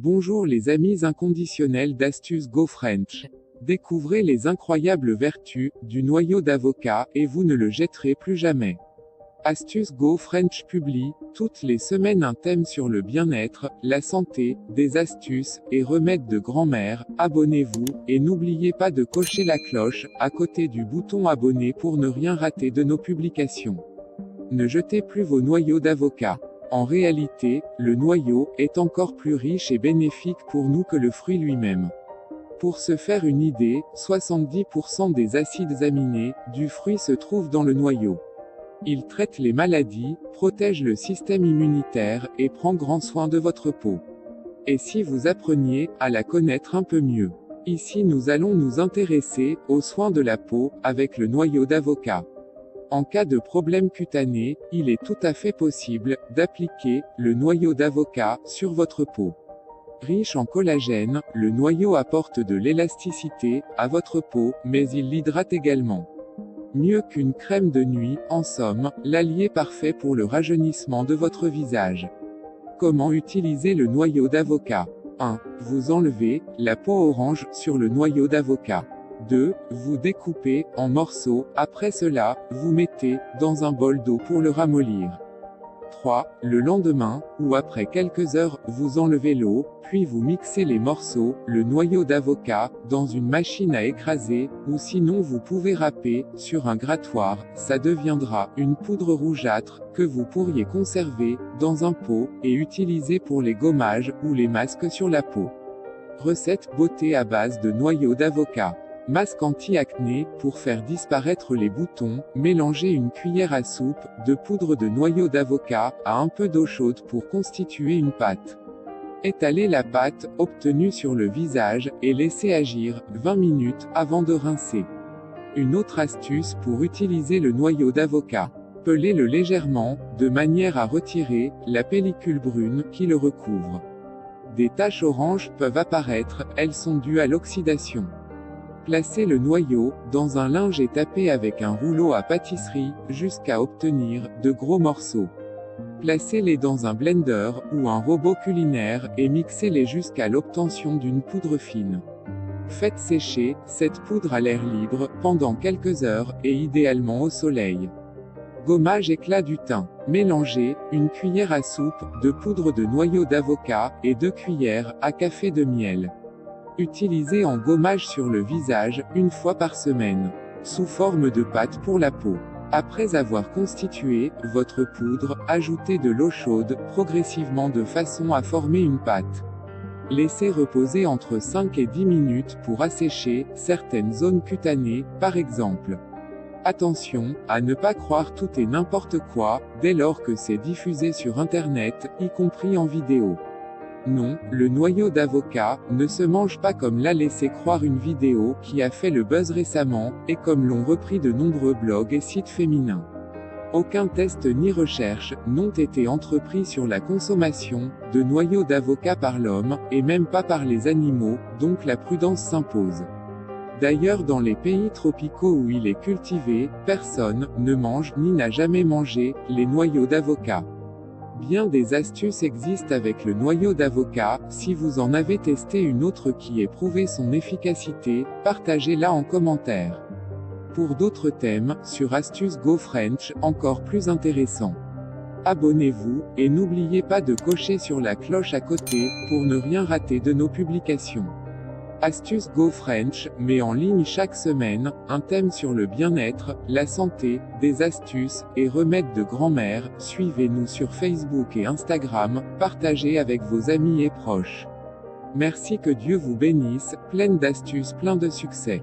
Bonjour les amis inconditionnels d'Astuces Go French. Découvrez les incroyables vertus du noyau d'avocat et vous ne le jetterez plus jamais. Astuces Go French publie toutes les semaines un thème sur le bien-être, la santé, des astuces et remèdes de grand-mère. Abonnez-vous et n'oubliez pas de cocher la cloche à côté du bouton abonner pour ne rien rater de nos publications. Ne jetez plus vos noyaux d'avocat. En réalité, le noyau est encore plus riche et bénéfique pour nous que le fruit lui-même. Pour se faire une idée, 70% des acides aminés du fruit se trouvent dans le noyau. Il traite les maladies, protège le système immunitaire et prend grand soin de votre peau. Et si vous appreniez à la connaître un peu mieux? Ici nous allons nous intéresser aux soins de la peau avec le noyau d'avocat. En cas de problème cutané, il est tout à fait possible d'appliquer le noyau d'avocat sur votre peau. Riche en collagène, le noyau apporte de l'élasticité à votre peau, mais il l'hydrate également. Mieux qu'une crème de nuit, en somme, l'allié parfait pour le rajeunissement de votre visage. Comment utiliser le noyau d'avocat? 1. Vous enlevez la peau orange sur le noyau d'avocat. 2. Vous découpez en morceaux, après cela, vous mettez dans un bol d'eau pour le ramollir. 3. Le lendemain, ou après quelques heures, vous enlevez l'eau, puis vous mixez les morceaux, le noyau d'avocat, dans une machine à écraser, ou sinon vous pouvez râper sur un grattoir, ça deviendra une poudre rougeâtre, que vous pourriez conserver dans un pot, et utiliser pour les gommages ou les masques sur la peau. Recette beauté à base de noyau d'avocat. Masque anti-acné, pour faire disparaître les boutons, mélangez une cuillère à soupe de poudre de noyau d'avocat à un peu d'eau chaude pour constituer une pâte. Étalez la pâte obtenue sur le visage et laissez agir 20 minutes avant de rincer. Une autre astuce pour utiliser le noyau d'avocat. Pelez-le légèrement, de manière à retirer la pellicule brune qui le recouvre. Des taches oranges peuvent apparaître, elles sont dues à l'oxydation. Placez le noyau dans un linge et tapez avec un rouleau à pâtisserie, jusqu'à obtenir de gros morceaux. Placez-les dans un blender, ou un robot culinaire, et mixez-les jusqu'à l'obtention d'une poudre fine. Faites sécher cette poudre à l'air libre, pendant quelques heures, et idéalement au soleil. Gommage éclat du teint. Mélangez une cuillère à soupe de poudre de noyau d'avocat, et 2 cuillères à café de miel. Utilisez en gommage sur le visage, une fois par semaine, sous forme de pâte pour la peau. Après avoir constitué votre poudre, ajoutez de l'eau chaude, progressivement de façon à former une pâte. Laissez reposer entre 5 et 10 minutes pour assécher certaines zones cutanées, par exemple. Attention, à ne pas croire tout et n'importe quoi, dès lors que c'est diffusé sur Internet, y compris en vidéo. Non, le noyau d'avocat ne se mange pas comme l'a laissé croire une vidéo qui a fait le buzz récemment, et comme l'ont repris de nombreux blogs et sites féminins. Aucun test ni recherche n'ont été entrepris sur la consommation de noyau d'avocat par l'homme, et même pas par les animaux, donc la prudence s'impose. D'ailleurs dans les pays tropicaux où il est cultivé, personne ne mange ni n'a jamais mangé les noyaux d'avocat. Bien des astuces existent avec le noyau d'avocat. Si vous en avez testé une autre qui ait prouvé son efficacité, partagez-la en commentaire. Pour d'autres thèmes, sur Astuces Go French, encore plus intéressants. Abonnez-vous, et n'oubliez pas de cocher sur la cloche à côté, pour ne rien rater de nos publications. Astuces Go French met en ligne chaque semaine un thème sur le bien-être, la santé, des astuces et remèdes de grand-mère. Suivez-nous sur Facebook et Instagram, partagez avec vos amis et proches. Merci, que Dieu vous bénisse, pleine d'astuces, plein de succès.